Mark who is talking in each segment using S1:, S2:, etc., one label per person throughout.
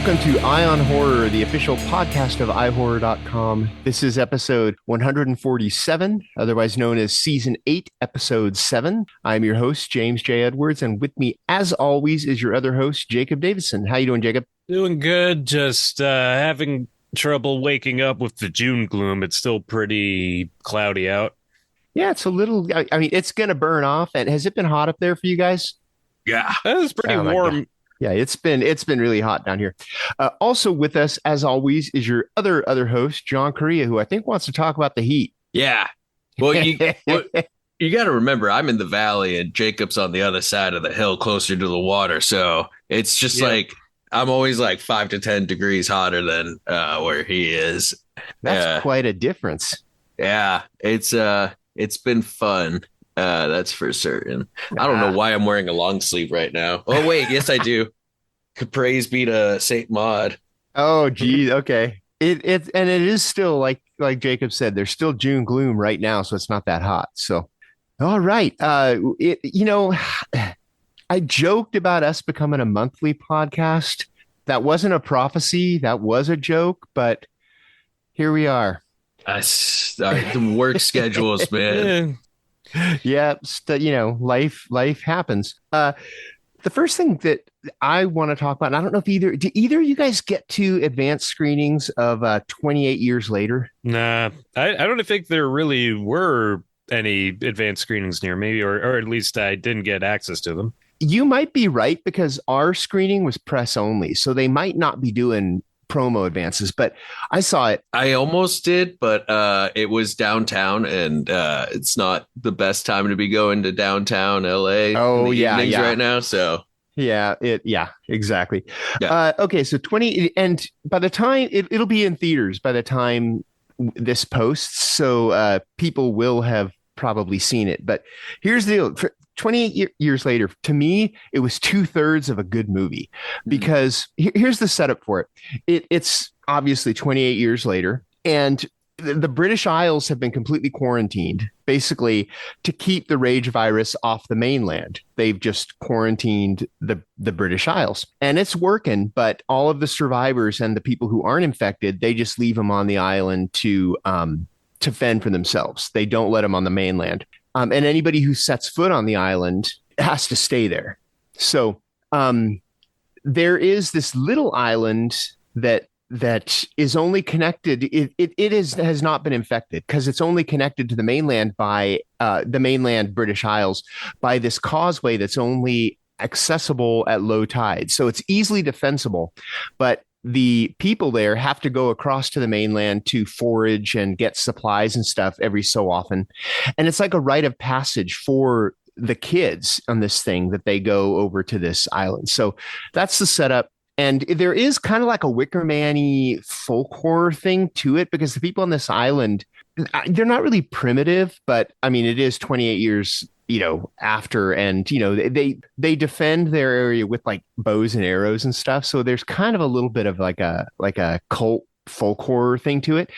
S1: Welcome to Eye on Horror, the official podcast of iHorror.com. This is episode 147, otherwise known as Season 8, Episode 7. I'm your host, James J. Edwards, and with me, as always, is your other host, Jacob Davison. How you doing, Jacob?
S2: Doing good. Just having trouble waking up with the June gloom. It's still pretty cloudy out.
S1: Yeah, it's a little, I mean, it's going to burn off. And has it been hot up there for you guys?
S2: Yeah, it's pretty
S1: Oh my God.
S2: warm.
S1: Yeah, it's been really hot down here. Also with us, as always, is your other host, John Correa, who I think wants to talk about the heat.
S3: Yeah. Well, you got to remember, I'm in the valley and Jacob's on the other side of the hill, closer to the water. So it's just like I'm always like 5 to 10 degrees hotter than where he is.
S1: That's quite a difference.
S3: Yeah, it's been fun. That's for certain. I don't know why I'm wearing a long sleeve right now. Oh wait, yes I do. Praise be to Saint Maud.
S1: Oh geez, okay. It is still like Jacob said, there's still June gloom right now, so it's not that hot. So all right. I joked about us becoming a monthly podcast. That wasn't a prophecy, that was a joke, but here we are.
S3: The work schedules, man.
S1: Yeah, life happens. The first thing that I want to talk about, and I don't know if do either of you guys get to advanced screenings of 28 years later?
S2: Nah, I don't think there really were any advanced screenings near me, or at least I didn't get access to them.
S1: You might be right, because our screening was press only, so they might not be doing promo advances, but I saw it.
S3: I almost did, but it was downtown, and it's not the best time to be going to downtown LA.
S1: Oh yeah,
S3: right now. So
S1: yeah, exactly.
S3: Yeah.
S1: Okay, so 20, and by the time it'll be in theaters by the time this posts, so people will have probably seen it. But here's the deal. 28 years later, to me, it was 2/3 of a good movie, because here's the setup for it. It's obviously 28 years later, and the British Isles have been completely quarantined, basically to keep the rage virus off the mainland. They've just quarantined the British Isles, and it's working. But all of the survivors and the people who aren't infected, they just leave them on the island to fend for themselves. They don't let them on the mainland. And anybody who sets foot on the island has to stay there. So there is this little island that is only connected. It has not been infected, because it's only connected to the mainland by the mainland British Isles by this causeway that's only accessible at low tide. So it's easily defensible, but the people there have to go across to the mainland to forage and get supplies and stuff every so often. And it's like a rite of passage for the kids on this thing, that they go over to this island. So that's the setup. And there is kind of like a Wicker Man-y folk horror thing to it, because the people on this island, they're not really primitive, but I mean, it is 28 years after, and they defend their area with like bows and arrows and stuff. So there's kind of a little bit of like a cult folk horror thing to it.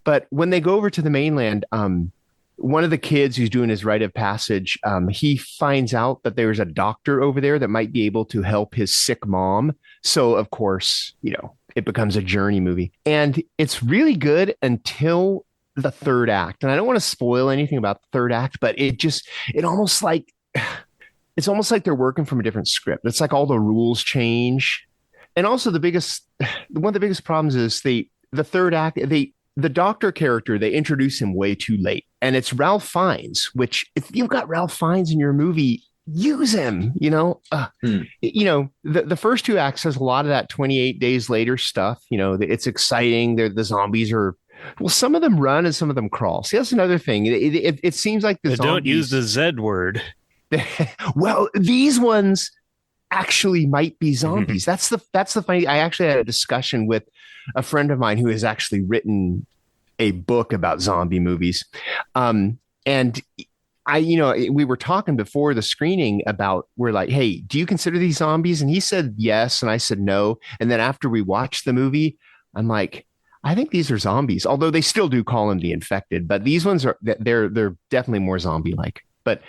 S1: But when they go over to the mainland, one of the kids who's doing his rite of passage, he finds out that there's a doctor over there that might be able to help his sick mom. So of course, it becomes a journey movie, and it's really good until the third act. And I don't want to spoil anything about the third act, but it's almost like they're working from a different script. It's like all the rules change. And also one of the biggest problems is the third act, the doctor character, they introduce him way too late. And it's Ralph Fiennes, which if you've got Ralph Fiennes in your movie, use him, the first two acts has a lot of that 28 days later stuff. It's exciting. The zombies are, well, some of them run and some of them crawl. See, that's another thing. It seems like the zombies
S2: don't use the Z word.
S1: Well, these ones actually might be zombies. That's the funny. I actually had a discussion with a friend of mine who has actually written a book about zombie movies. And we were talking before the screening about, we're like, hey, do you consider these zombies? And he said yes, and I said no. And then after we watched the movie, I'm like, I think these are zombies, although they still do call them the infected, but these ones they're definitely more zombie-like. But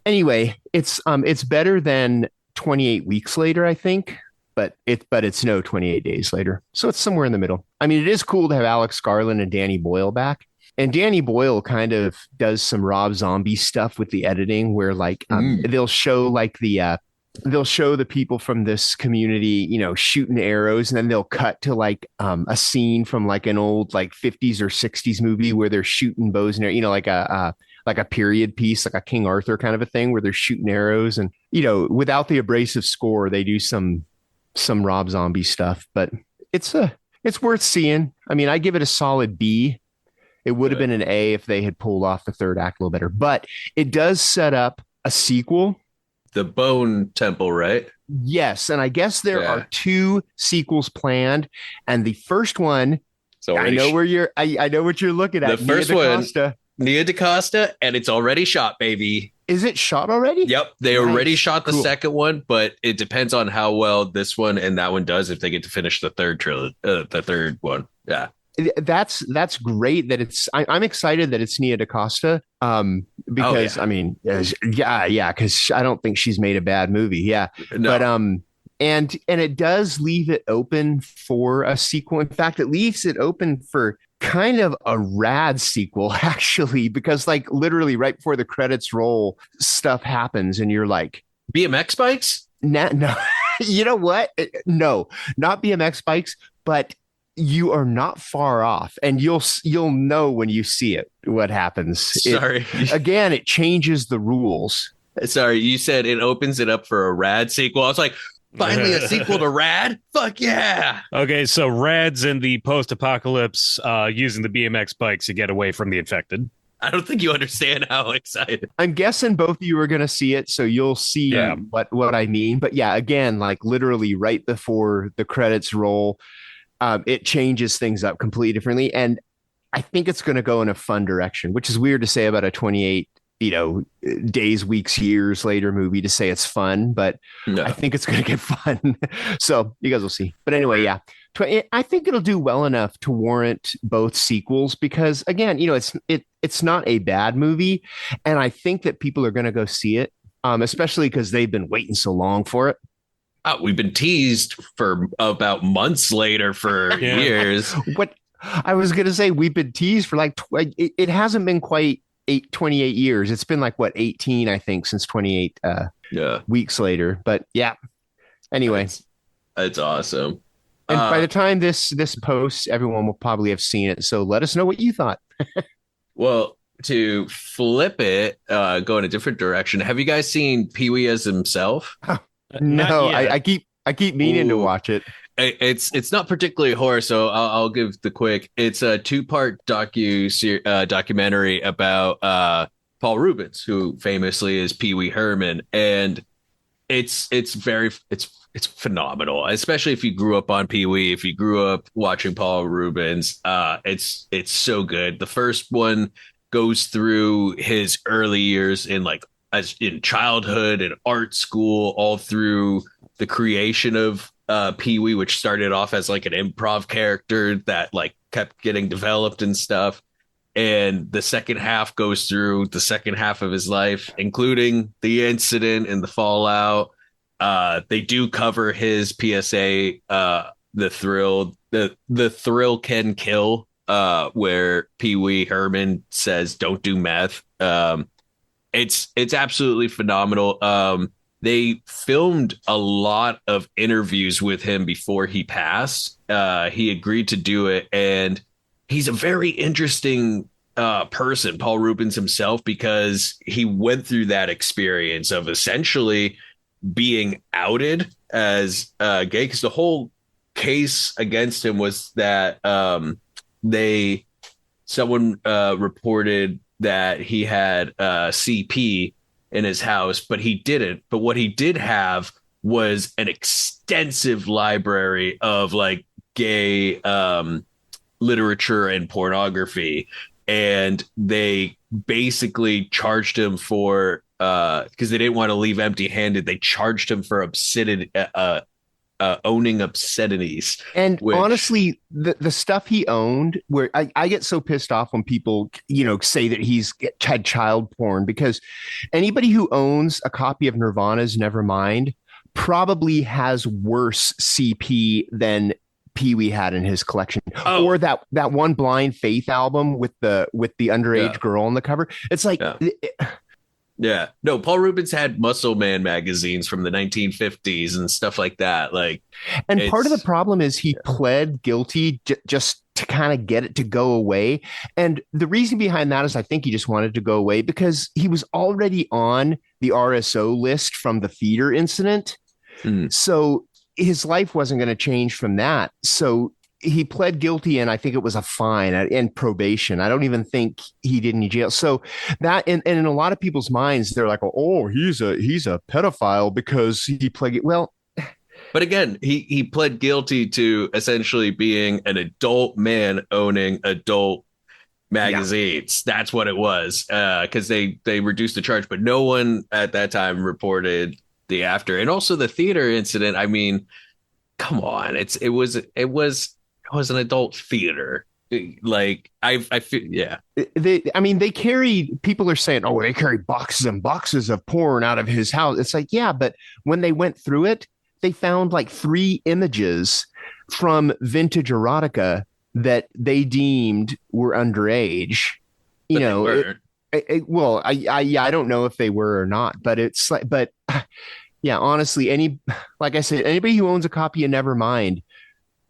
S1: anyway, it's better than 28 weeks later, I think. it's no 28 Days Later. So it's somewhere in the middle. I mean, it is cool to have Alex Garland and Danny Boyle back. And Danny Boyle kind of does some Rob Zombie stuff with the editing where like they'll show the people from this community, shooting arrows, and then they'll cut to like a scene from like an old like 50s or 60s movie where they're shooting bows and arrows, like a period piece, like a King Arthur kind of a thing where they're shooting arrows. And without the abrasive score, they do some Rob Zombie stuff, but it's worth seeing. I mean, I give it a solid B. It would have been an A if they had pulled off the third act a little better, but it does set up a sequel.
S3: The Bone Temple, right?
S1: Yes. And I guess there are 2 sequels planned. And the first one, I know what you're looking at.
S3: The first one, Nia DaCosta, and it's already shot, baby.
S1: Is it shot already?
S3: Yep. They already shot the second one, but it depends on how well this one and that one does if they get to finish the third one. Yeah.
S1: That's great that I'm excited that it's Nia DaCosta because I mean because I don't think she's made a bad movie but and it does leave it open for a sequel. In fact, it leaves it open for kind of a rad sequel actually, because like literally right before the credits roll stuff happens and you're like,
S3: BMX bikes?
S1: No. You know what? No, not BMX bikes, but you are not far off, and you'll know when you see it what happens.
S3: Sorry.
S1: It changes the rules.
S3: Sorry, you said it opens it up for a rad sequel. I was like, finally a sequel to Rad? Fuck yeah.
S2: Okay, so Rad's in the post-apocalypse using the BMX bikes to get away from the infected.
S3: I don't think you understand how excited.
S1: I'm guessing both of you are going to see it, so you'll see what I mean. But yeah, again, like literally right before the credits roll, it changes things up completely differently. And I think it's going to go in a fun direction, which is weird to say about a 28, days, weeks, years later movie to say it's fun, but I think it's going to get fun. So you guys will see. But anyway, yeah, I think it'll do well enough to warrant both sequels because again, it's not a bad movie. And I think that people are going to go see it, especially because they've been waiting so long for it.
S3: We've been teased for about months later for years.
S1: What I was going to say, we've been teased for like, it hasn't been quite 28 years. It's been like 18, I think, since 28 weeks later. But yeah, anyway,
S3: it's awesome.
S1: And by the time this posts, everyone will probably have seen it. So let us know what you thought.
S3: Well, to flip it, go in a different direction. Have you guys seen Pee-wee as himself?
S1: No, I keep meaning to watch it.
S3: It's not particularly horror, so I'll give the quick. It's a 2-part documentary about Paul Rubens, who famously is Pee Wee Herman, and it's phenomenal, especially if you grew up on Pee Wee, if you grew up watching Paul Rubens. It's so good. The first one goes through his early years in childhood and art school, all through the creation of Pee-wee, which started off as like an improv character that like kept getting developed and stuff. And the second half goes through the second half of his life, including the incident and the fallout. They do cover his PSA, the thrill can kill, where Pee-wee Herman says, "Don't do meth." It's absolutely phenomenal. They filmed a lot of interviews with him before he passed. He agreed to do it, and he's a very interesting person, Paul Rubens himself, because he went through that experience of essentially being outed as gay, because the whole case against him was that someone reported that he had CP in his house, but he didn't. But what he did have was an extensive library of like gay literature and pornography. And they basically charged him for, because they didn't want to leave empty handed, they charged him for owning obscenities.
S1: And honestly, the stuff he owned, where I get so pissed off when people, say that he's had child porn, because anybody who owns a copy of Nirvana's Nevermind probably has worse CP than Pee-wee had in his collection,
S3: Oh.
S1: or that one Blind Faith album with the underage girl on the cover. It's like,
S3: yeah. No, Paul Rubens had Muscle Man magazines from the 1950s and stuff like that. Like,
S1: and part of the problem is he pled guilty just to kind of get it to go away. And the reason behind that is I think he just wanted to go away because he was already on the RSO list from the theater incident. So his life wasn't going to change from that. So he pled guilty, and I think it was a fine and probation. I don't even think he did any jail. So that, and in a lot of people's minds, they're like, oh, he's a pedophile because he pled. Well,
S3: but again, he pled guilty to essentially being an adult man owning adult magazines. Yeah. That's what it was, because they reduced the charge, but no one at that time reported the after. And also the theater incident. I mean, come on, it was an adult theater. Like I feel, yeah.
S1: They carry, people are saying, oh, they carry boxes and boxes of porn out of his house. It's like, yeah, but when they went through it, they found like 3 images from vintage erotica that they deemed were underage. You know, I don't know if they were or not, but it's like, but yeah, honestly, like I said, anybody who owns a copy of Nevermind,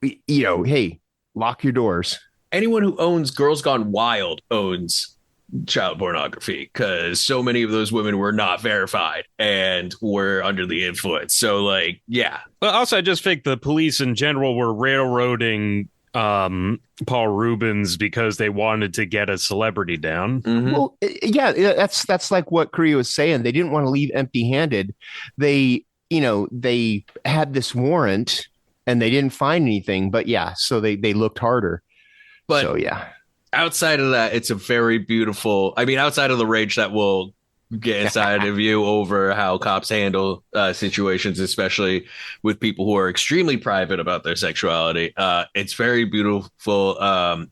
S1: you know, hey, lock your doors.
S3: Anyone who owns Girls Gone Wild owns child pornography, because so many of those women were not verified and were under the influence. So, like, yeah.
S2: Well, also, I just think the police in general were railroading Paul Rubens because they wanted to get a celebrity down.
S3: Mm-hmm.
S1: Well, yeah, that's like what Korea was saying. They didn't want to leave empty-handed. They had this warrant and they didn't find anything, but yeah, so they looked harder.
S3: But
S1: so yeah,
S3: outside of that, it's a very beautiful, I mean, outside of the rage that will get inside of you over how cops handle situations, especially with people who are extremely private about their sexuality. It's very beautiful.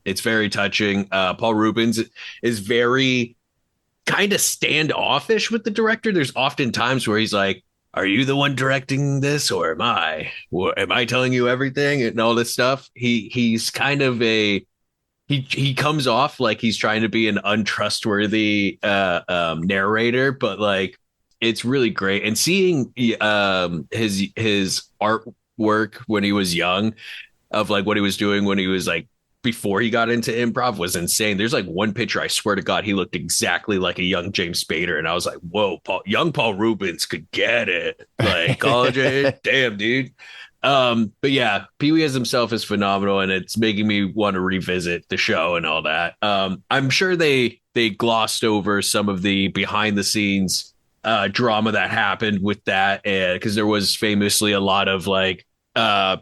S3: It's very touching. Paul Rubens is very kind of standoffish with the director. There's often times where he's like, are you the one directing this, or am I? Am I telling you everything and all this stuff? He's kind of he comes off like he's trying to be an untrustworthy narrator, but like it's really great. And seeing his artwork when he was young, of like what he was doing when he was like before he got into improv, was insane. There's like one picture, I swear to God, he looked exactly like a young James Spader, and I was like, whoa, young Paul Rubens could get it. Like college age, damn, dude. But yeah, Pee-wee as himself is phenomenal, and it's making me want to revisit the show and all that. I'm sure they glossed over some of the behind the scenes drama that happened with that, and because there was famously a lot of like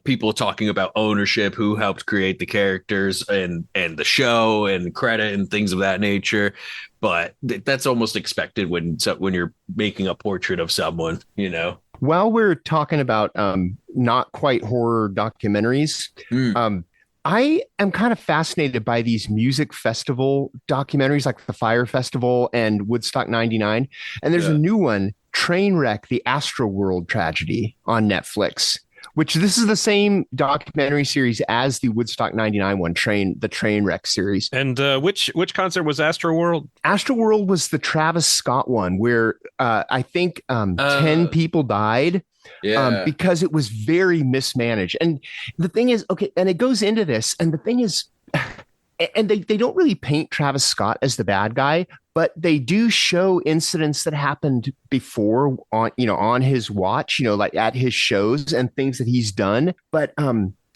S3: people talking about ownership, who helped create the characters and the show and credit and things of that nature. But that's almost expected when you're making a portrait of someone, you know.
S1: While we're talking about not quite horror documentaries, I am kind of fascinated by these music festival documentaries like the Fire Festival and Woodstock 99. And there's a new one, Trainwreck, the Astroworld Tragedy on Netflix, which this is the same documentary series as the Woodstock 99 one, the Trainwreck series.
S2: And which concert was Astroworld?
S1: Astroworld was the Travis Scott one where I think 10 people died because it was very mismanaged. And the thing is, okay, and it goes into this, and the thing is, and they don't really paint Travis Scott as the bad guy, but they do show incidents that happened before on his watch, like at his shows and things that he's done. But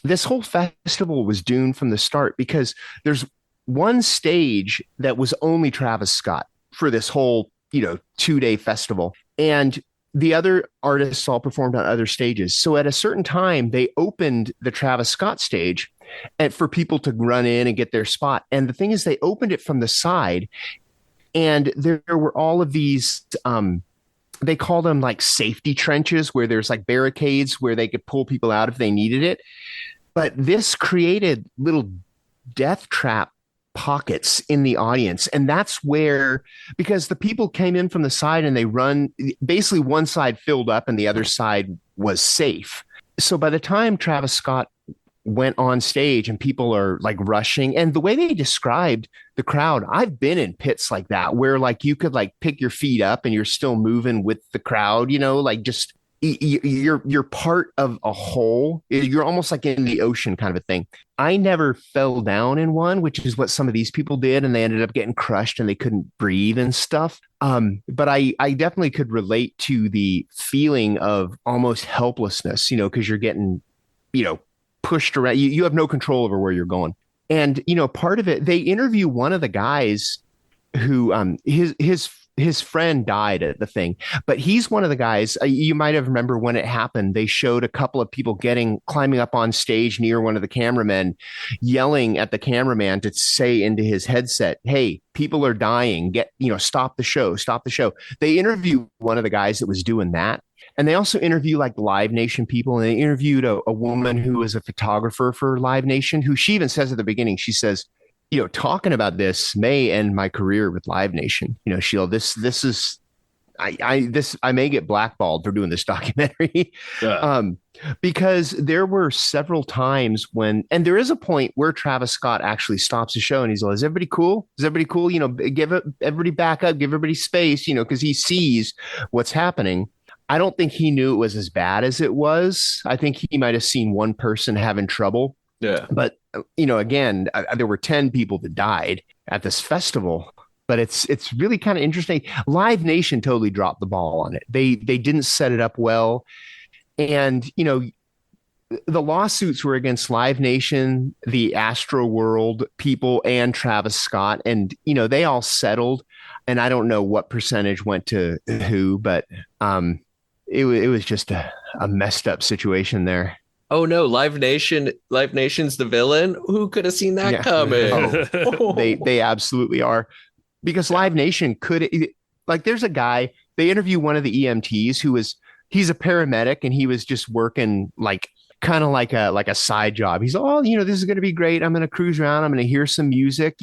S1: this whole festival was doomed from the start because there's one stage that was only Travis Scott for this whole, 2-day festival. And the other artists all performed on other stages. So at a certain time, they opened the Travis Scott stage and for people to run in and get their spot. And the thing is, they opened it from the side, and there were all of these, they call them like safety trenches, where there's like barricades where they could pull people out if they needed it. But this created little death trap pockets in the audience. And that's where, because the people came in from the side and they run, basically one side filled up and the other side was safe. So by the time Travis Scott went on stage and people are like rushing, and the way they described the crowd, I've been in pits like that where like you could like pick your feet up and you're still moving with the crowd, like just you're part of a whole. You're almost like in the ocean kind of a thing. I never fell down in one, which is what some of these people did, and they ended up getting crushed and they couldn't breathe and stuff. But I definitely could relate to the feeling of almost helplessness, because you're getting, pushed around. You have no control over where you're going. And, part of it, they interview one of the guys who his friend died at the thing, but he's one of the guys. You might have remember when it happened, they showed a couple of people climbing up on stage near one of the cameramen, yelling at the cameraman to say into his headset, "Hey, people are dying. Stop the show, stop the show." They interview one of the guys that was doing that. And they also interview like Live Nation people. And they interviewed a woman who was a photographer for Live Nation, who she even says at the beginning, she says, talking about this may end my career with Live Nation. Sheila, this is, I may get blackballed for doing this documentary.
S3: Yeah.
S1: Because there were several times and there is a point where Travis Scott actually stops the show and he's like, "Is everybody cool? Is everybody cool? Everybody back up, give everybody space, because he sees what's happening." I don't think he knew it was as bad as it was. I think he might have seen one person having trouble.
S3: Yeah.
S1: But, again, there were 10 people that died at this festival. But it's really kind of interesting. Live Nation totally dropped the ball on it. They didn't set it up well. And, the lawsuits were against Live Nation, the Astroworld people, and Travis Scott. And, they all settled. And I don't know what percentage went to who, but it was just a messed up situation there.
S3: Oh no, Live Nation's the villain. Who could have seen that coming?
S1: Oh, they absolutely are. Because Live Nation there's a guy, they interview one of the EMTs he's a paramedic and he was just working kind of like a side job. He's, this is going to be great. I'm going to cruise around. I'm going to hear some music,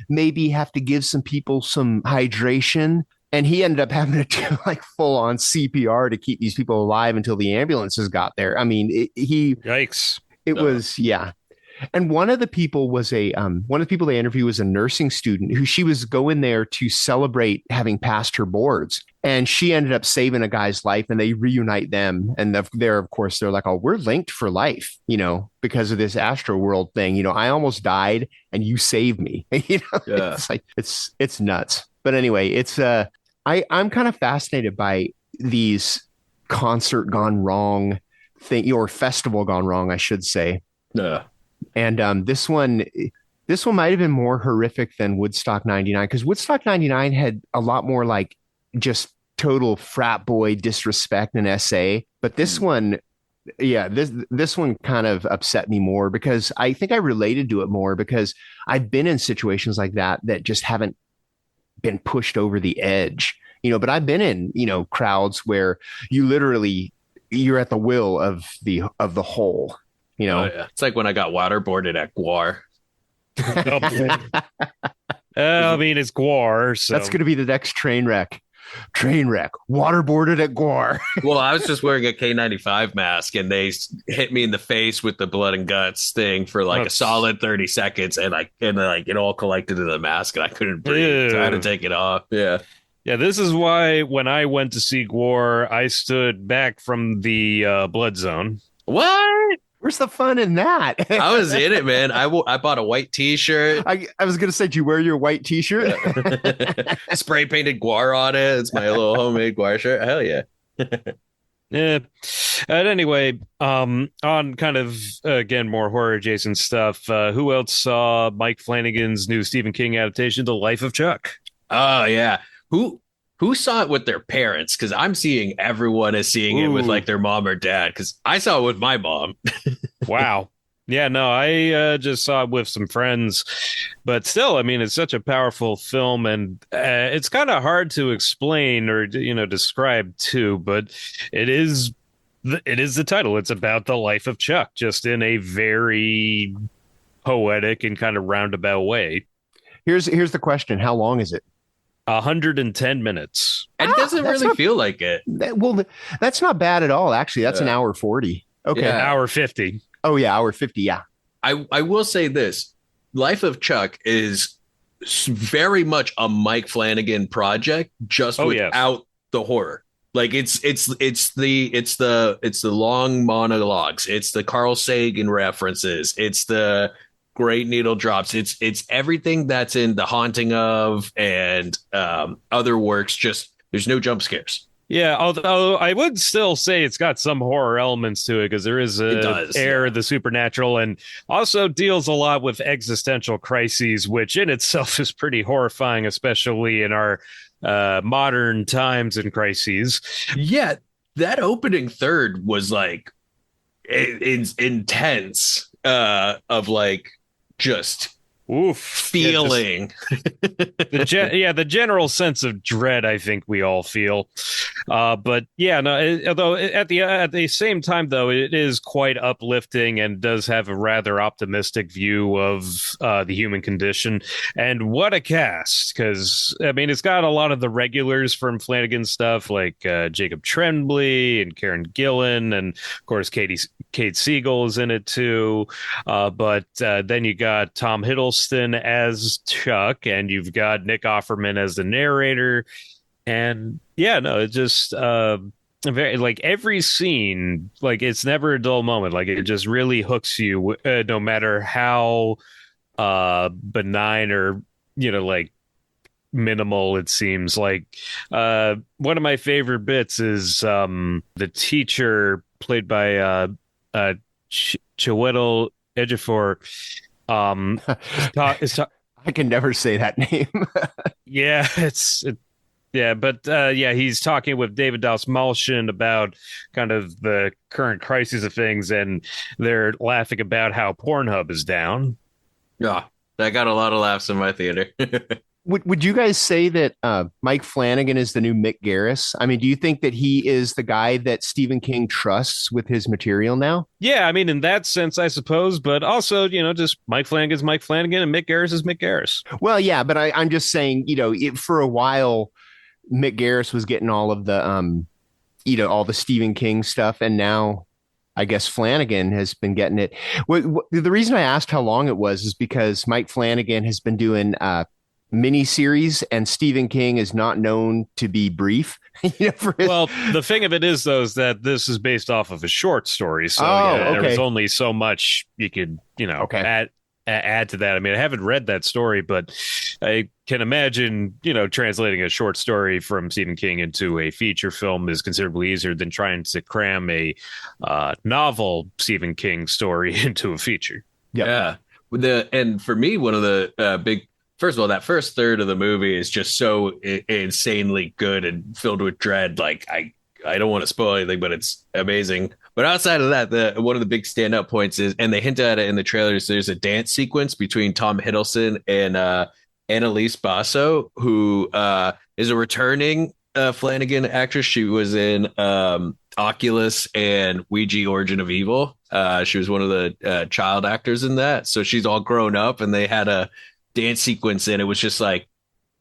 S1: maybe have to give some people some hydration. And he ended up having to do full on CPR to keep these people alive until the ambulances got there. I mean,
S2: yikes.
S1: It was, yeah. And one of the people they interviewed was a nursing student who she was going there to celebrate having passed her boards. And she ended up saving a guy's life and they reunite them. And of course, they're like, "Oh, we're linked for life, because of this Astroworld thing. I almost died and you saved me."
S3: Yeah.
S1: It's nuts. But anyway, I'm kind of fascinated by these concert gone wrong thing, or festival gone wrong, I should say.
S3: Yeah.
S1: And this one might have been more horrific than Woodstock 99, because Woodstock 99 had a lot more just total frat boy disrespect and essay. But this one, this one kind of upset me more because I think I related to it more because I've been in situations like that just haven't been pushed over the edge, but I've been in, crowds where you're at the will of the whole.
S3: Oh, yeah. It's like when I got waterboarded at Guar.
S2: I mean, it's Guar. So.
S1: That's going to be the next Trainwreck. Waterboarded at Guar.
S3: Well, I was just wearing a K95 mask and they hit me in the face with the blood and guts thing for a solid 30 seconds. And it all collected in the mask and I couldn't breathe. So I had to take it off. Yeah.
S2: Yeah, this is why when I went to see Guar, I stood back from the blood zone.
S3: What?
S1: Where's the fun in that?
S3: I was in it, man. I bought a white T-shirt.
S1: I was going to say, do you wear your white T-shirt?
S3: Spray painted Guar on it. It's my little homemade Guar shirt. Hell yeah.
S2: Yeah. And anyway, on kind of, again, more horror adjacent stuff, who else saw Mike Flanagan's new Stephen King adaptation, The Life of Chuck?
S3: Oh, yeah. Who saw it with their parents? Because I'm seeing everyone is seeing it with their mom or dad. Because I saw it with my mom.
S2: Wow. Yeah, no, I just saw it with some friends. But still, I mean, it's such a powerful film. And it's kind of hard to explain or, describe too. But it is the title. It's about the life of Chuck, just in a very poetic and kind of roundabout way.
S1: Here's the question: how long is it?
S2: 110 minutes.
S3: It doesn't
S1: that's
S3: really
S1: not-
S3: feel like it.
S1: That's not bad at all. Actually, that's an hour 40. Okay.
S3: Yeah.
S2: Hour 50.
S1: Oh yeah, hour 50. Yeah.
S3: I will say this: Life of Chuck is very much a Mike Flanagan project, just without the horror. Like it's the long monologues, it's the Carl Sagan references, it's the great needle drops, it's everything that's in The Haunting of and other works. Just there's no jump scares.
S2: Yeah, although I would still say it's got some horror elements to it because there is air of the supernatural, and also deals a lot with existential crises, which in itself is pretty horrifying, especially in our modern times and crises.
S3: Yeah, that opening third was like it's intense, of like just feeling.
S2: The general sense of dread, I think we all feel. But yeah, no. Although at the same time, though, it is quite uplifting and does have a rather optimistic view of the human condition. And what a cast! Because I mean, it's got a lot of the regulars from Flannigan stuff, like Jacob Tremblay and Karen Gillan, and of course Kate Siegel is in it too. But then you got Tom Hiddleston as Chuck, and you've got Nick Offerman as the narrator. And yeah, no, it just very, like, every scene, like, it's never a dull moment. Like, it just really hooks you, no matter how benign or, like, minimal it seems. Like, one of my favorite bits is the teacher played by Chiwetel Ejiofor.
S1: I can never say that name.
S2: Yeah, he's talking with David Dastmalchian about kind of the current crisis of things, and they're laughing about how Pornhub is down.
S3: Yeah, that got a lot of laughs in my theater.
S1: Would you guys say that Mike Flanagan is the new Mick Garris? I mean, do you think that he is the guy that Stephen King trusts with his material now?
S2: Yeah, I mean, in that sense, I suppose, but also, just Mike Flanagan's Mike Flanagan and Mick Garris is Mick Garris.
S1: Well, yeah, but I'm just saying, for a while, Mick Garris was getting all of the, all the Stephen King stuff, and now I guess Flanagan has been getting it. The reason I asked how long it was is because Mike Flanagan has been doing miniseries, and Stephen King is not known to be brief.
S2: Well, the thing of it is, though, is that this is based off of a short story, so there was only so much you could, add to that. I mean, I haven't read that story, but I can imagine, translating a short story from Stephen King into a feature film is considerably easier than trying to cram a novel Stephen King story into a feature.
S3: Yep. Yeah. And for me, one of the big, first of all, that first third of the movie is just so insanely good and filled with dread. Like, I don't want to spoil anything, but it's amazing. But outside of that, one of the big standout points is, and they hint at it in the trailers, there's a dance sequence between Tom Hiddleston and Annalise Basso, who is a returning Flanagan actress. She was in Oculus and Ouija Origin of Evil. She was one of the child actors in that. So she's all grown up, and they had a dance sequence, and it was just like,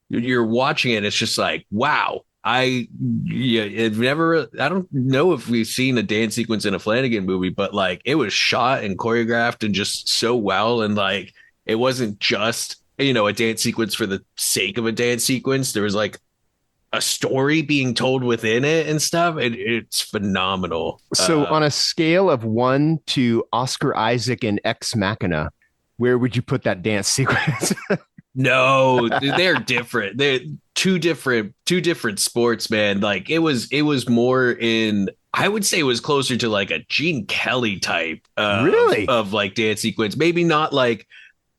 S3: you're watching it, it's just like, wow. I don't know if we've seen a dance sequence in a Flanagan movie, but like, it was shot and choreographed and just so well. And like, it wasn't just, a dance sequence for the sake of a dance sequence. There was like a story being told within it and stuff. It's phenomenal.
S1: So on a scale of 1 to Oscar Isaac and Ex Machina, where would you put that dance sequence?
S3: No, they're different. They're two different sports, man. Like, it was more in, I would say it was closer to like a Gene Kelly type of like dance sequence. Maybe not like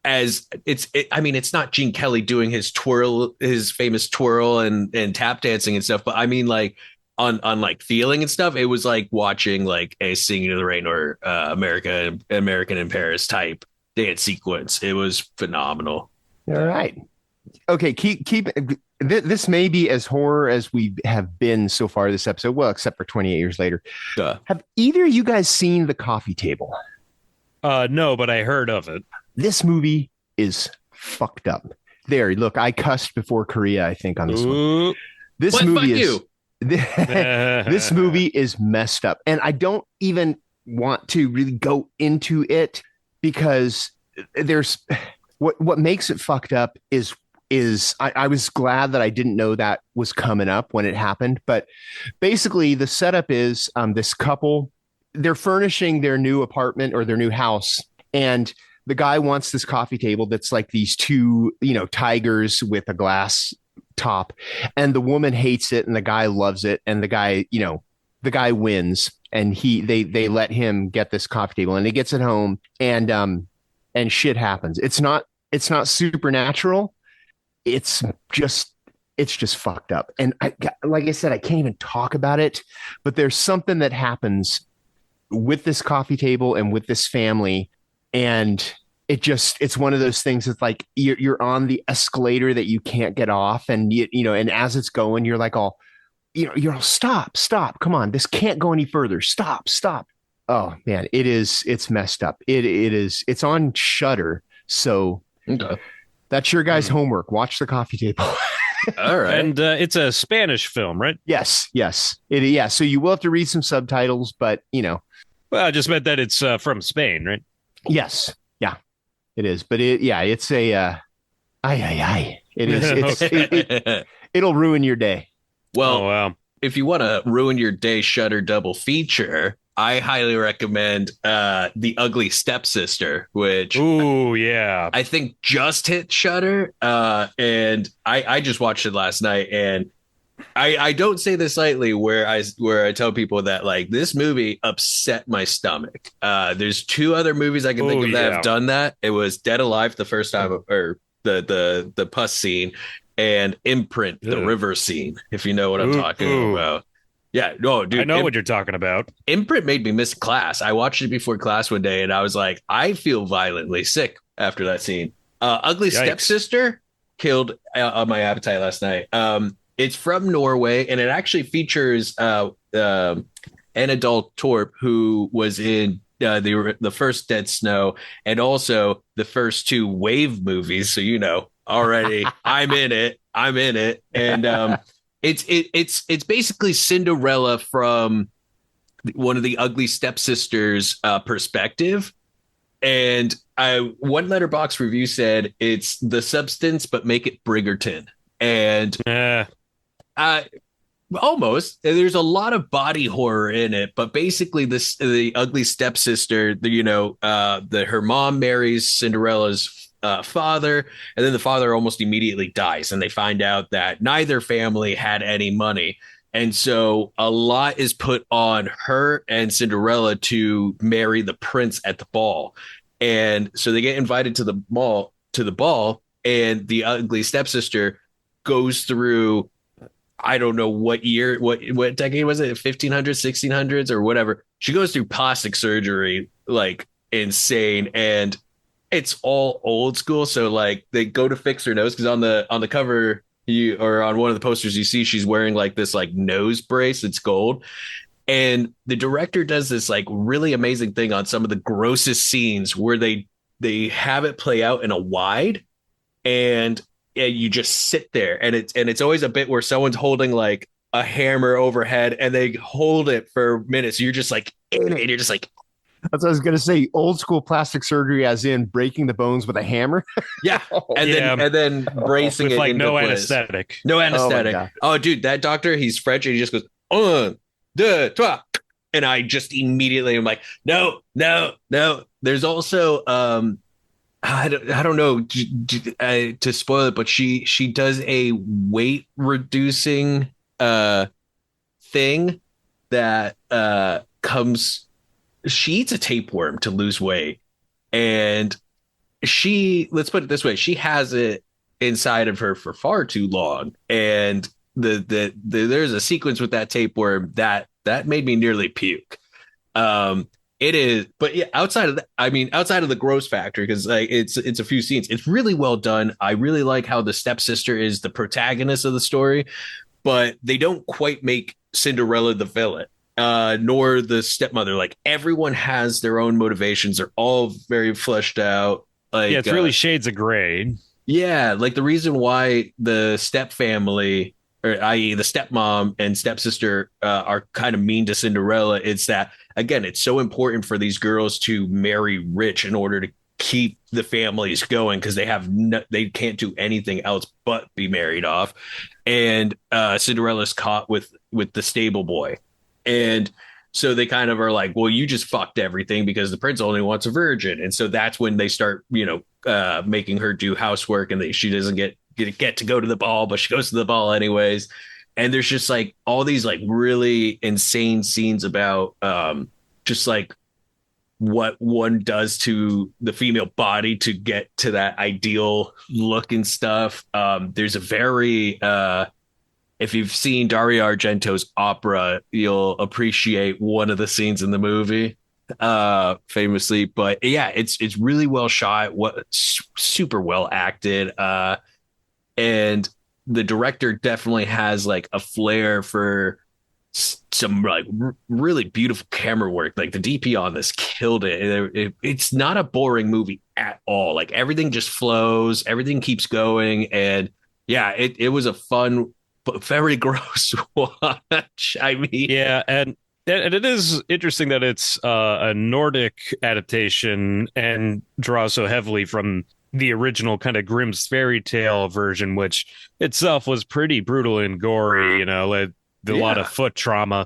S3: I mean, it's not Gene Kelly doing his famous twirl and tap dancing and stuff, but I mean, like, on like feeling and stuff, it was like watching like a Singing in the Rain or American in Paris type dance sequence. It was phenomenal.
S1: All right. Okay. Keep this may be as horror as we have been so far this episode. Well, except for 28 years later. Have either of you guys seen The Coffee Table?
S2: No, but I heard of it.
S1: This movie is fucked up. There, look, I cussed before Korea, I think, on this one.
S2: Ooh.
S1: This
S3: What?
S1: movie
S3: Fuck
S1: is
S3: you.
S1: this movie is messed up. And I don't even want to really go into it because there's what makes it fucked up is I was glad that I didn't know that was coming up when it happened. But basically the setup is this couple, they're furnishing their new apartment or their new house, and the guy wants this coffee table that's like these two, tigers with a glass top, and the woman hates it and the guy loves it, and the guy wins, and they let him get this coffee table, and he gets it home, and shit happens. It's not supernatural. It's just fucked up. And like I said, I can't even talk about it, but there's something that happens with this coffee table and with this family, and it's one of those things that's like you're on the escalator that you can't get off, and and as it's going, you're like all, you're all, stop, come on, this can't go any further, stop. Oh man, it's messed up. It's on Shudder, so
S3: Okay.
S1: that's your guys' homework. Watch the coffee table.
S3: All right.
S2: And it's a Spanish film, right?
S1: Yes. Yeah. So you will have to read some subtitles, but
S2: Well, I just meant that it's from Spain, right?
S1: yes, yeah, it is. But it's a ay. It is. It'll ruin your day.
S3: Well,
S2: Oh, wow.
S3: if you want to ruin your day Shudder double feature, I highly recommend The Ugly Stepsister, which
S2: Ooh, yeah.
S3: I think just hit Shudder. And I just watched it last night, and I don't say this lightly where I tell people that like this movie upset my stomach. There's two other movies I can think of that have done that. It was Dead Alive the first time, or the pus scene, and Imprint, the river scene, if you know what I'm talking about. Yeah, no, dude.
S2: I know what you're talking about.
S3: Imprint made me miss class. I watched it before class one day, and I was like, I feel violently sick after that scene. Ugly Stepsister killed my appetite last night. It's from Norway, and it actually features Anna Torp, who was in the first Dead Snow, and also the first two Wave movies. So already I'm in it, and it's basically Cinderella from one of the Ugly Stepsisters' perspective. And one Letterboxd review said it's The Substance, but make it Bridgerton. And almost, there's a lot of body horror in it, but basically the Ugly Stepsister, her mom marries Cinderella's father, and then the father almost immediately dies, and they find out that neither family had any money, and so a lot is put on her and Cinderella to marry the prince at the ball. And so they get invited to the ball, and the Ugly Stepsister goes through, I don't know what year, what decade was it, 1500s, 1600s, or whatever. She goes through plastic surgery like insane, and it's all old school. So like they go to fix her nose, because on the cover or on one of the posters you see she's wearing like this like nose brace. It's gold. And the director does this like really amazing thing on some of the grossest scenes where they have it play out in a wide, and you just sit there, and it's always a bit where someone's holding like a hammer overhead, and they hold it for minutes. You're just like in it, and you're just like,
S1: that's what I was going to say. Old school plastic surgery, as in breaking the bones with a hammer.
S3: Yeah. And then bracing
S2: with
S3: it
S2: like
S3: into
S2: no
S3: place.
S2: anesthetic.
S3: No anesthetic. Oh, dude, that doctor, he's French, and he just goes, 1, 2, 3. And I just immediately am like, no. There's also, I don't know to spoil it, but she does a weight reducing thing that comes. She eats a tapeworm to lose weight, and let's put it this way, she has it inside of her for far too long, and there's a sequence with that tapeworm that made me nearly puke. It is, but yeah, outside of the gross factor, because like it's a few scenes, it's really well done. I really like how the stepsister is the protagonist of the story, but they don't quite make Cinderella the villain. Nor the stepmother. Like everyone has their own motivations. They're all very fleshed out. Like,
S2: yeah, it's really shades of gray.
S3: Yeah, like the reason why the step family, or i.e., the stepmom and stepsister, are kind of mean to Cinderella, is that again, it's so important for these girls to marry rich in order to keep the families going because they can't do anything else but be married off. And Cinderella's caught with the stable boy, and so they kind of are like, well, you just fucked everything because the prince only wants a virgin. And so that's when they start, making her do housework, and she doesn't get to go to the ball, but she goes to the ball anyways. And there's just like all these like really insane scenes about just like what one does to the female body to get to that ideal look and stuff. There's a very if you've seen Dario Argento's opera, you'll appreciate one of the scenes in the movie, famously. But yeah, it's really well shot, super well acted, and the director definitely has like a flair for some like really beautiful camera work. Like the DP on this killed it. It's not a boring movie at all. Like everything just flows, everything keeps going, and yeah, it was a fun but very gross watch. I mean,
S2: Yeah, and it is interesting that it's a Nordic adaptation and draws so heavily from the original kind of Grimm's fairy tale version, which itself was pretty brutal and gory. Like a lot of foot trauma.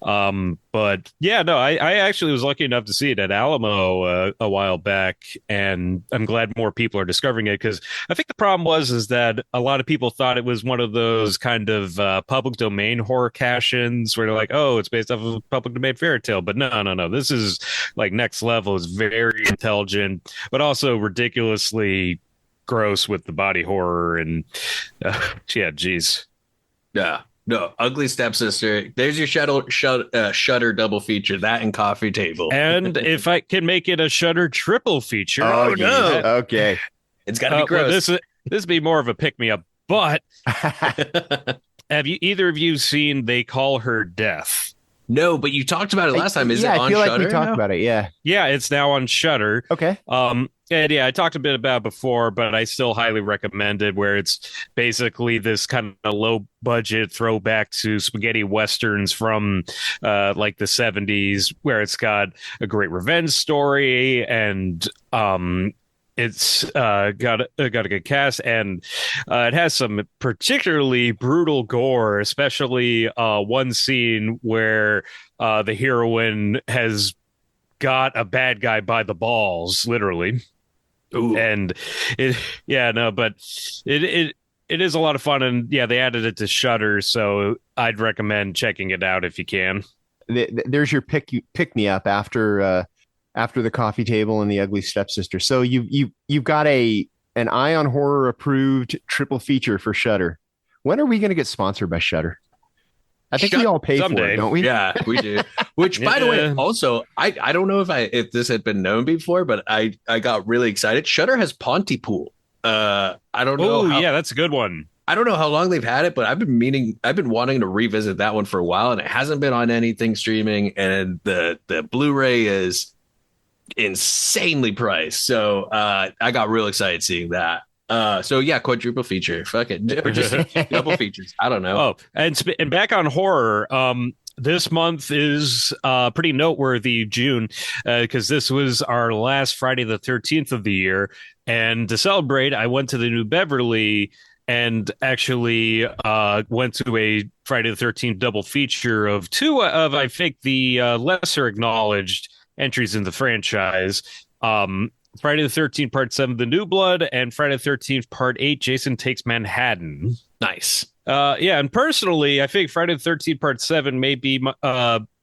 S2: But yeah, no, I actually was lucky enough to see it at Alamo a while back, and I'm glad more people are discovering it, because I think the problem is that a lot of people thought it was one of those kind of public domain horror cash-ins where they're like, oh, it's based off of a public domain fairy tale. But no. This is like next level. It's very intelligent, but also ridiculously gross with the body horror. And yeah, geez.
S3: yeah. No, Ugly Stepsister. There's your Shudder double feature. That and Coffee Table.
S2: And if I can make it a Shudder triple feature,
S1: Oh, no. Okay.
S3: It's got to be
S2: well,
S3: gross.
S2: this would be more of a pick me up. But have either of you seen They Call Her Death?
S3: No, but you talked about it last time. Is it
S1: I
S3: on
S1: feel like
S3: Shudder
S1: we talked
S3: now?
S1: about it. Yeah.
S2: Yeah, it's now on Shudder.
S1: Okay.
S2: And yeah, I talked a bit about it before, but I still highly recommend it, where it's basically this kind of low budget throwback to spaghetti westerns from like the 70s, where it's got a great revenge story, and it's got a good cast, and it has some particularly brutal gore, especially one scene where the heroine has got a bad guy by the balls, literally.
S3: Ooh.
S2: And but it is a lot of fun, and yeah, they added it to Shudder, so I'd recommend checking it out if you can.
S1: There's your pick me up after the Coffee Table and the Ugly Stepsister. So you've got an Eye on Horror approved triple feature for Shudder. When are we going to get sponsored by Shudder? I think we all pay for
S2: someday.
S1: it, don't we?
S3: Yeah, we do. Which, by the way, also, I don't know if this had been known before, but I got really excited. Shudder has Pontypool. I don't know.
S2: Oh, yeah, that's a good one.
S3: I don't know how long they've had it, but I've been wanting to revisit that one for a while, and it hasn't been on anything streaming. And the Blu-ray is insanely priced, so I got real excited seeing that. So yeah, quadruple feature, fuck it, or just double features. I don't know.
S2: Oh, and back on horror. This month is pretty noteworthy, June, because this was our last Friday the 13th of the year, and to celebrate, I went to the New Beverly and actually went to a Friday the 13th double feature of two of, I think, the lesser acknowledged entries in the franchise. Friday the 13th Part 7, The New Blood, and Friday the 13th Part 8, Jason Takes Manhattan.
S3: Nice.
S2: Yeah, and personally, I think Friday the 13th Part 7 may be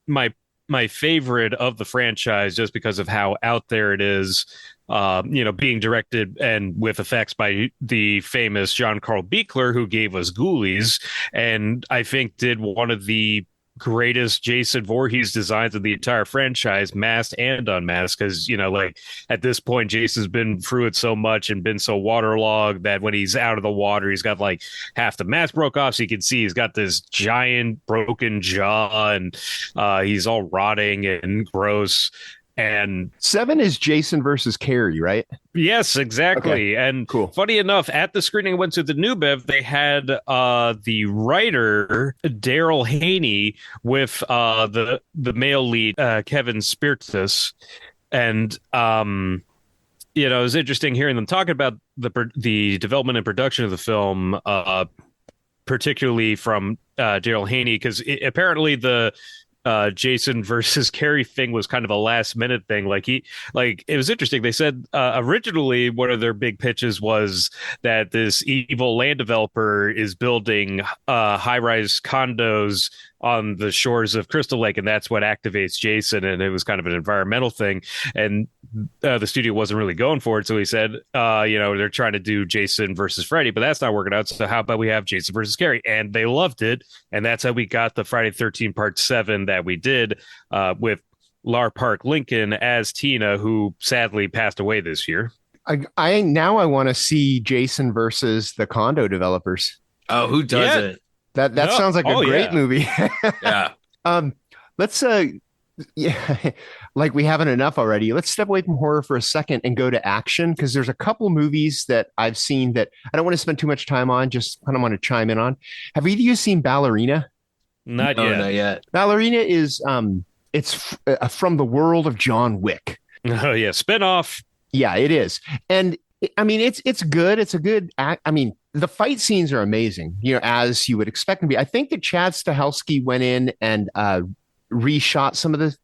S2: my favorite of the franchise, just because of how out there it is. Being directed and with effects by the famous John Carl Buechler, who gave us Ghoulies, and I think did one of the greatest Jason Voorhees designs of the entire franchise, masked and unmasked, because like at this point Jason's been through it so much and been so waterlogged that when he's out of the water, he's got like half the mask broke off, so you can see he's got this giant broken jaw, and he's all rotting and gross. And
S1: 7 is Jason versus Carrie, right?
S2: yes, exactly.
S1: Okay,
S2: And
S1: cool.
S2: funny enough, at the screening I went to the New Bev, they had the writer Daryl Haney with the male lead Kevin Spiritus, and it was interesting hearing them talking about the development and production of the film, particularly from Daryl Haney, because apparently the Jason versus Carrie thing was kind of a last minute thing. It was interesting. They said originally one of their big pitches was that this evil land developer is building high rise condos on the shores of Crystal Lake, and that's what activates Jason. And it was kind of an environmental thing. And the studio wasn't really going for it. So he said, they're trying to do Jason versus Freddy, but that's not working out. So how about we have Jason versus Carrie? And they loved it. And that's how we got the Friday 13 Part 7 that we did with Lar Park Lincoln as Tina, who sadly passed away this year.
S1: I want to see Jason versus the condo developers.
S3: Oh, who doesn't?
S1: That sounds like a great movie.
S3: Yeah.
S1: Let's yeah, like we haven't enough already. Let's step away from horror for a second and go to action, because there's a couple movies that I've seen that I don't want to spend too much time on, just kind of want to chime in on. Have either of you seen Ballerina?
S2: Not yet.
S3: Not yet.
S1: Ballerina is it's from the world of John Wick.
S2: Oh yeah, spinoff.
S1: Yeah, it is. And I mean, it's good. It's a good act. I mean, the fight scenes are amazing, as you would expect them to be. I think that Chad Stahelski went in and reshot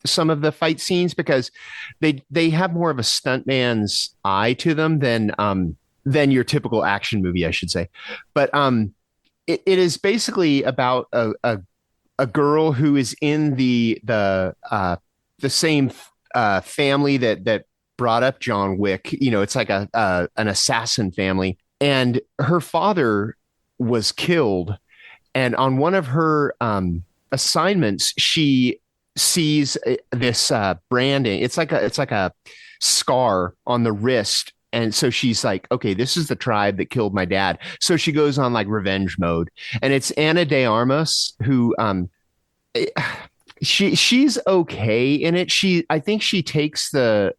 S1: some of the fight scenes, because they have more of a stuntman's eye to them than your typical action movie, I should say. But it is basically about a girl who is in the same family that brought up John Wick. It's like an assassin family, and her father was killed. And on one of her assignments, she sees this branding. It's like a scar on the wrist. And so she's like, okay, this is the tribe that killed my dad. So she goes on like revenge mode. And it's Ana de Armas who she's okay in it. I think she takes the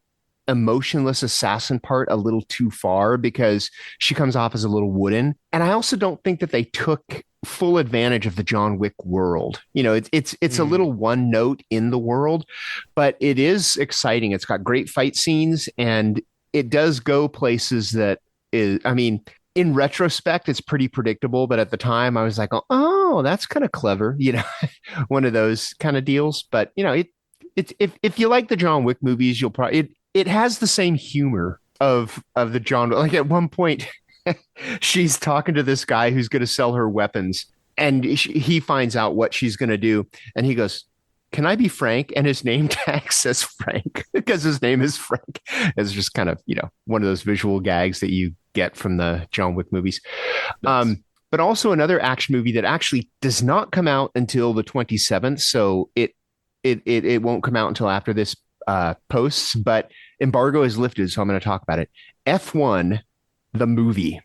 S1: emotionless assassin part a little too far, because she comes off as a little wooden. And I also don't think that they took full advantage of the John Wick world. It's a little one note in the world, but it is exciting. It's got great fight scenes, and it does go places that is, I mean, in retrospect, it's pretty predictable, but at the time I was like, oh, that's kind of clever, one of those kind of deals. But if you like the John Wick movies, you'll probably it has the same humor of the John. Like at one point, she's talking to this guy who's going to sell her weapons, and he finds out what she's going to do, and he goes, "Can I be Frank?" And his name tag says Frank because his name is Frank. It's just kind of one of those visual gags that you get from the John Wick movies. Nice. But also another action movie that actually does not come out until the 27th, so it won't come out until after this posts, but embargo is lifted, so I'm going to talk about it. F1, the movie.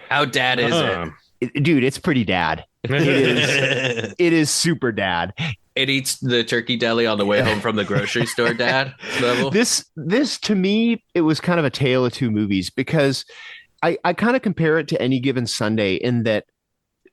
S3: How dad is it?
S1: Dude, it's pretty dad. It is super dad.
S3: It eats the turkey deli on the way home from the grocery store, dad level.
S1: This to me, it was kind of a tale of two movies, because I kind of compare it to Any Given Sunday in that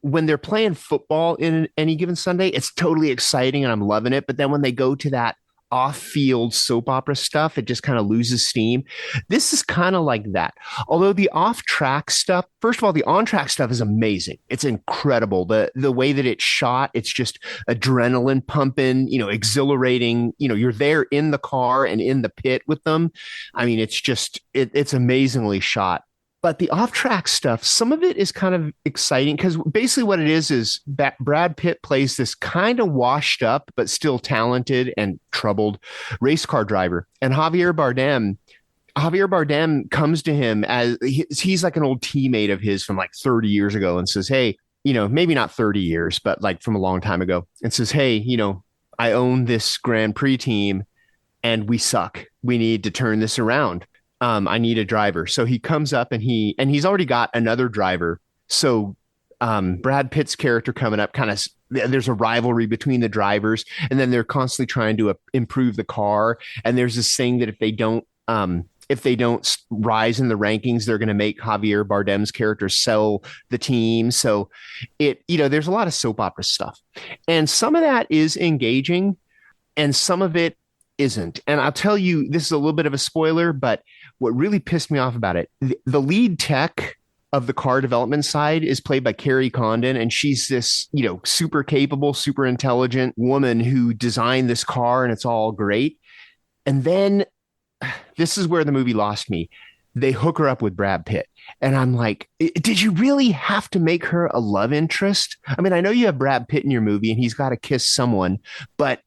S1: when they're playing football in Any Given Sunday, it's totally exciting and I'm loving it. But then when they go to that off-field soap opera stuff, it just kind of loses steam. This is kind of like that. Although the off-track stuff, first of all, the on-track stuff is amazing. It's incredible. The way that it's shot, it's just adrenaline pumping, exhilarating. You're there in the car and in the pit with them. I mean, it's just, it's amazingly shot. But the off-track stuff, some of it is kind of exciting, because basically what it is Brad Pitt plays this kind of washed up but still talented and troubled race car driver. And Javier Bardem comes to him as he's like an old teammate of his from like 30 years ago, and says, hey, maybe not 30 years, but like from a long time ago, and says, hey, I own this Grand Prix team and we suck. We need to turn this around. I need a driver. So he comes up and he's already got another driver. So Brad Pitt's character coming up kind of there's a rivalry between the drivers, and then they're constantly trying to improve the car. And there's this thing that if they don't rise in the rankings, they're going to make Javier Bardem's character sell the team. So there's a lot of soap opera stuff, and some of that is engaging, and some of it isn't. And I'll tell you, this is a little bit of a spoiler, but what really pissed me off about it, the lead tech of the car development side is played by Carrie Condon, and she's this, super capable, super intelligent woman who designed this car, and it's all great. And then this is where the movie lost me. They hook her up with Brad Pitt. And I'm like, did you really have to make her a love interest? I mean, I know you have Brad Pitt in your movie and he's got to kiss someone, but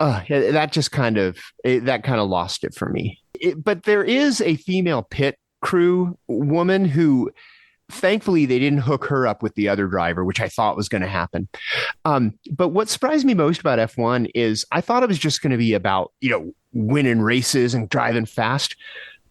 S1: that just kind of lost it for me. But there is a female pit crew woman who, thankfully, they didn't hook her up with the other driver, which I thought was going to happen. But what surprised me most about F1 is I thought it was just going to be about, winning races and driving fast.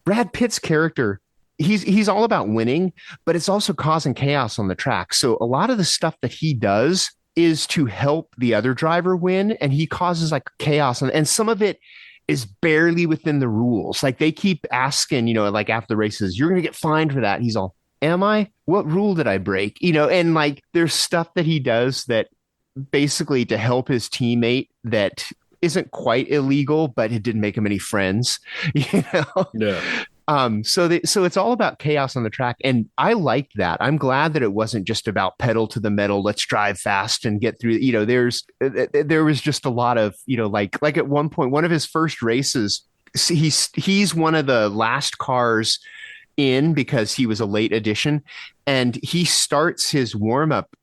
S1: Brad Pitt's character, he's all about winning, but it's also causing chaos on the track. So a lot of the stuff that he does is to help the other driver win, and he causes like chaos, and some of it is barely within the rules. Like they keep asking, like after the races, you're going to get fined for that. And he's all, am I? What rule did I break? And like there's stuff that he does that basically to help his teammate that isn't quite illegal, but it didn't make him any friends,
S3: Yeah.
S1: So it's all about chaos on the track. And I liked that. I'm glad that it wasn't just about pedal to the metal. Let's drive fast and get through. There was just a lot of, like at one point, one of his first races, he's one of the last cars in because he was a late addition, and he starts his warm-up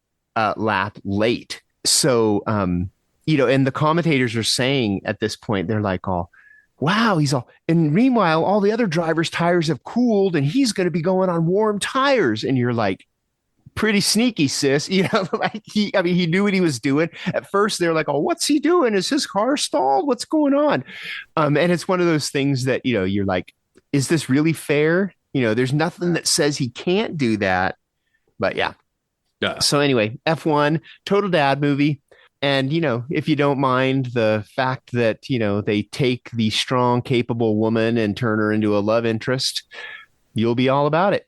S1: lap late. So, and the commentators are saying at this point, they're like, oh, wow, and meanwhile, all the other drivers' tires have cooled and he's going to be going on warm tires. And you're like, pretty sneaky, sis. Like he knew what he was doing. At first, they're like, oh, what's he doing? Is his car stalled? What's going on? And it's one of those things that, you're like, is this really fair? There's nothing that says he can't do that. But yeah. So anyway, F1, total dad movie. And, if you don't mind the fact that, they take the strong, capable woman and turn her into a love interest, you'll be all about it.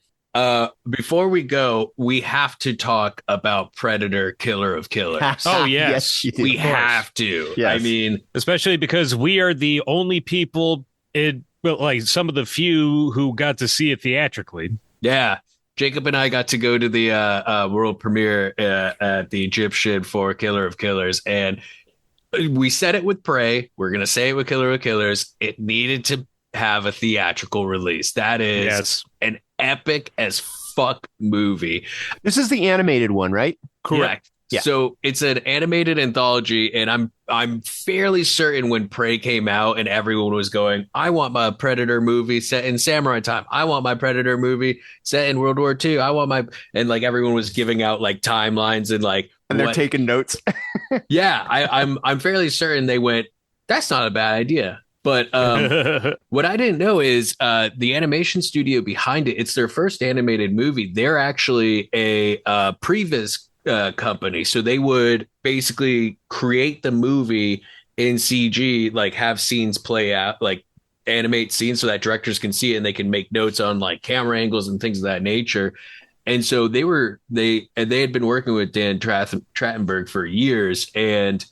S3: Before we go, we have to talk about Predator, Killer of Killers.
S2: Oh, yes.
S3: We have to.
S1: Yes.
S3: I mean,
S2: especially because we are the only people some of the few who got to see it theatrically.
S3: Yeah. Jacob and I got to go to the world premiere at the Egyptian for Killer of Killers, and we said it with Prey. We're going to say it with Killer of Killers. It needed to have a theatrical release. That is an epic as fuck movie.
S1: This is the animated one, right?
S3: Correct.
S1: Yeah.
S3: So it's an animated anthology, and I'm fairly certain when Prey came out and everyone was going, I want my Predator movie set in samurai time. I want my Predator movie set in World War II. And like everyone was giving out like timelines and
S1: they're taking notes.
S3: Yeah, I'm fairly certain they went, that's not a bad idea. But what I didn't know is the animation studio behind it, it's their first animated movie. They're actually a previs company. So they would basically create the movie in CG, like have scenes play out, like animate scenes so that directors can see it and they can make notes on like camera angles and things of that nature. And so they had been working with Dan Trachtenberg for years. And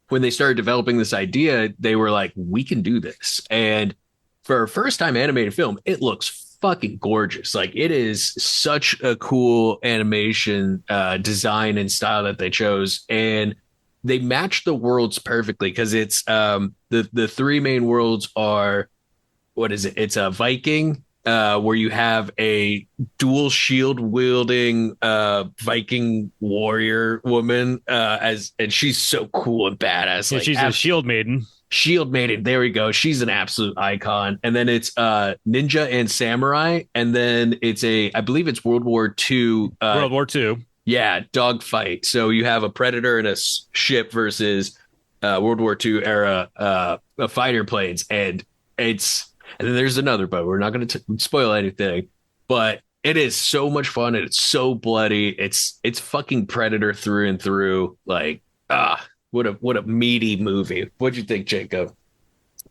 S3: when they started developing this idea, they were like, we can do this. And for a first time animated film, it looks fucking gorgeous. Like it is such a cool animation design and style that they chose, and they match the worlds perfectly because it's the three main worlds are, what is it? It's a Viking where you have a dual shield wielding Viking warrior woman and she's so cool and badass.
S2: She's a shield maiden.
S3: Shield Maiden, there we go. She's an absolute icon. And then it's ninja and samurai, and then it's I believe it's World War II.
S2: World War II.
S3: Yeah, dogfight. So you have a predator and a ship versus World War II era fighter planes, and then there's another boat. We're not going to spoil anything, but It is so much fun and it's so bloody. It's fucking Predator through and through. Like, what a meaty movie. What'd you think, Jacob?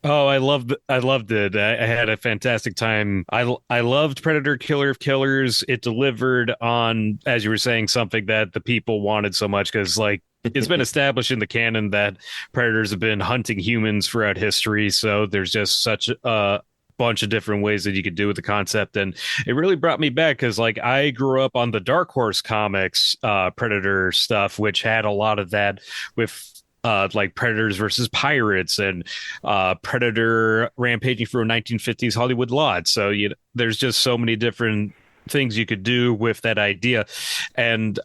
S2: Oh, I loved it. I had a fantastic time. I loved Predator Killer of Killers. It delivered on, as you were saying, something that the people wanted so much because, like, it's been established in the canon that predators have been hunting humans throughout history. So there's just such a bunch of different ways that you could do with the concept, and it really brought me back because, like, I grew up on the Dark Horse comics, Predator stuff, which had a lot of that with like Predators versus Pirates and Predator rampaging through a 1950s Hollywood lot. So there's just so many different things you could do with that idea. And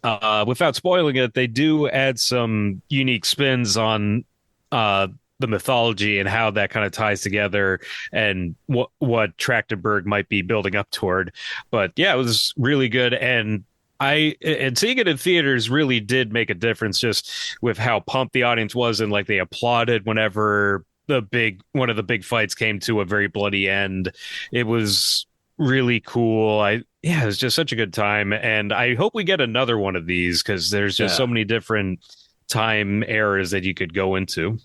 S2: without spoiling it, they do add some unique spins on the mythology and how that kind of ties together and what Trachtenberg might be building up toward. But yeah, it was really good. And seeing it in theaters really did make a difference just with how pumped the audience was, and like they applauded whenever one of the big fights came to a very bloody end. It was really cool. It was just such a good time, and I hope we get another one of these because there's just so many different time eras that you could go into.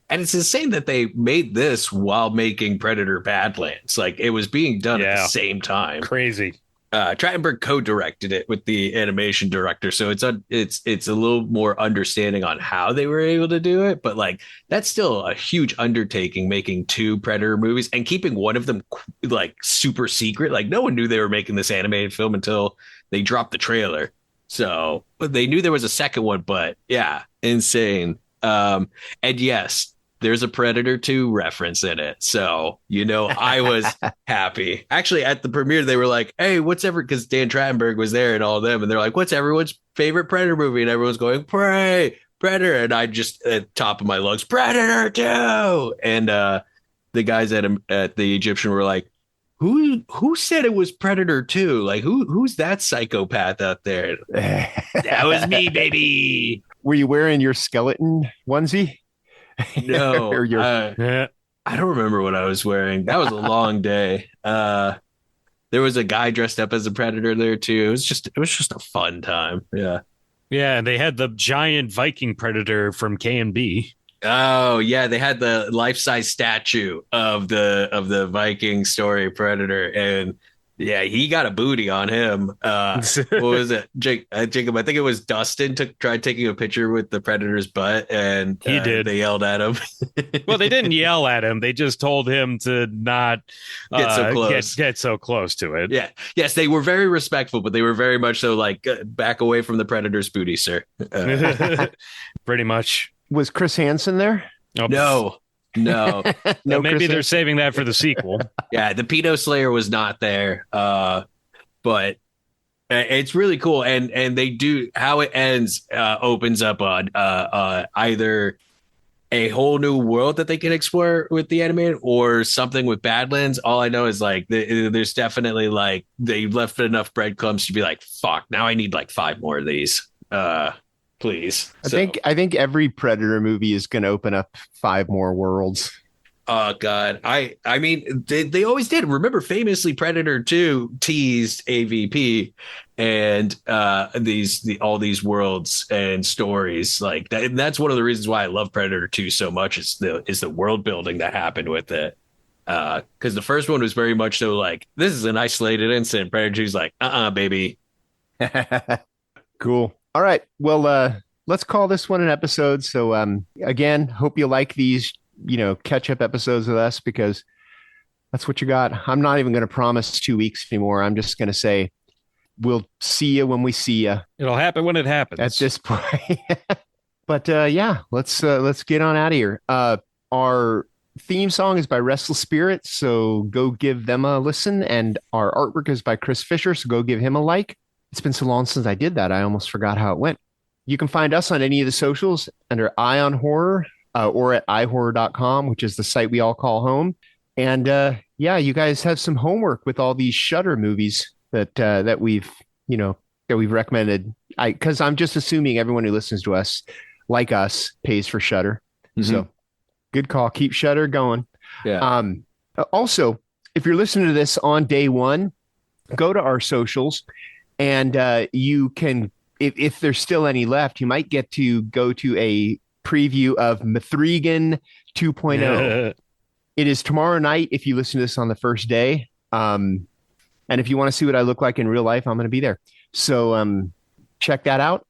S3: And it's insane that they made this while making Predator Badlands. Like, it was being done at the same time.
S2: Crazy.
S3: Trachtenberg co-directed it with the animation director, so it's a little more understanding on how they were able to do it. But like, that's still a huge undertaking, making two Predator movies and keeping one of them like super secret. Like, no one knew they were making this animated film until they dropped the trailer. So, but they knew there was a second one. But yeah, insane. And yes, there's a Predator 2 reference in it. So, I was happy. Actually, at the premiere, they were like, hey, because Dan Trachtenberg was there and all of them. And they're like, what's everyone's favorite Predator movie? And everyone's going, Predator. And I just, at top of my lungs, Predator 2. And the guys at the Egyptian were like, who said it was Predator 2? Like, who's that psychopath out there? That was me, baby.
S1: Were you wearing your skeleton onesie?
S3: No, I don't remember what I was wearing. That was a long day. There was a guy dressed up as a Predator there too. It was just a fun time. Yeah.
S2: Yeah, and they had the giant Viking Predator from K&B.
S3: Oh yeah, they had the life-size statue of the Viking story Predator, and yeah, he got a booty on him. What was it, Jacob? I think it was Dustin tried taking a picture with the Predator's butt, and
S2: he did.
S3: They yelled at him.
S2: Well, they didn't yell at him. They just told him to not
S3: get so close.
S2: Get so close to it.
S3: Yeah. Yes, they were very respectful, but they were very much so like, back away from the Predator's booty, sir.
S2: Pretty much.
S1: Was Chris Hansen there?
S3: Oh, no.
S2: No, maybe they're saving that for the sequel.
S3: Yeah, the Pedo Slayer was not there, but it's really cool, and they do how it ends opens up on either a whole new world that they can explore with the animated or something with Badlands. All I know is like there's definitely like they left enough breadcrumbs to be like, fuck, now I need like 5 more of these. Please.
S1: I think every Predator movie is going to open up 5 more worlds.
S3: Oh God. I mean, they always did. Remember, famously, Predator 2 teased AVP and all these worlds and stories like that. And that's one of the reasons why I love Predator 2 so much is the world building that happened with it. Because the first one was very much so like, this is an isolated incident. Predator 2's like, baby.
S1: Cool. All right. Well, let's call this one an episode. So, again, hope you like these, catch up episodes with us because that's what you got. I'm not even going to promise 2 weeks anymore. I'm just going to say, we'll see you when we see you.
S2: It'll happen when it happens
S1: at this point. But, yeah, let's get on out of here. Our theme song is by Restless Spirit. So go give them a listen. And our artwork is by Chris Fisher. So go give him a like. It's been so long since I did that. I almost forgot how it went. You can find us on any of the socials under Eye on Horror or at iHorror.com, which is the site we all call home. And yeah, you guys have some homework with all these Shudder movies that we've recommended. Because I'm just assuming everyone who listens to us, like us, pays for Shudder. Mm-hmm. So good call. Keep Shudder going.
S3: Yeah.
S1: Also, if you're listening to this on day one, go to our socials, and you can, if there's still any left, you might get to go to a preview of Mithrigan 2.0. It is tomorrow night if you listen to this on the first day. And if you want to see what I look like in real life, I'm going to be there. So check that out.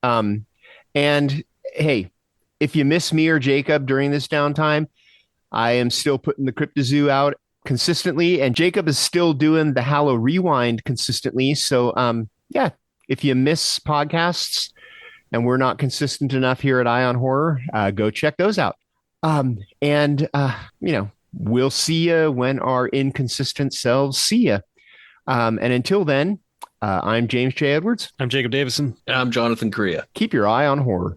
S1: And hey, if you miss me or Jacob during this downtime, I am still putting the Cryptozoo out consistently, and Jacob is still doing the Hallow Rewind consistently. So yeah, if you miss podcasts and we're not consistent enough here at Ion Horror, go check those out. And we'll see you when our inconsistent selves see you. And until then, I'm James J. Edwards.
S2: I'm Jacob Davison.
S3: And I'm Jonathan Correa.
S1: Keep your eye on horror.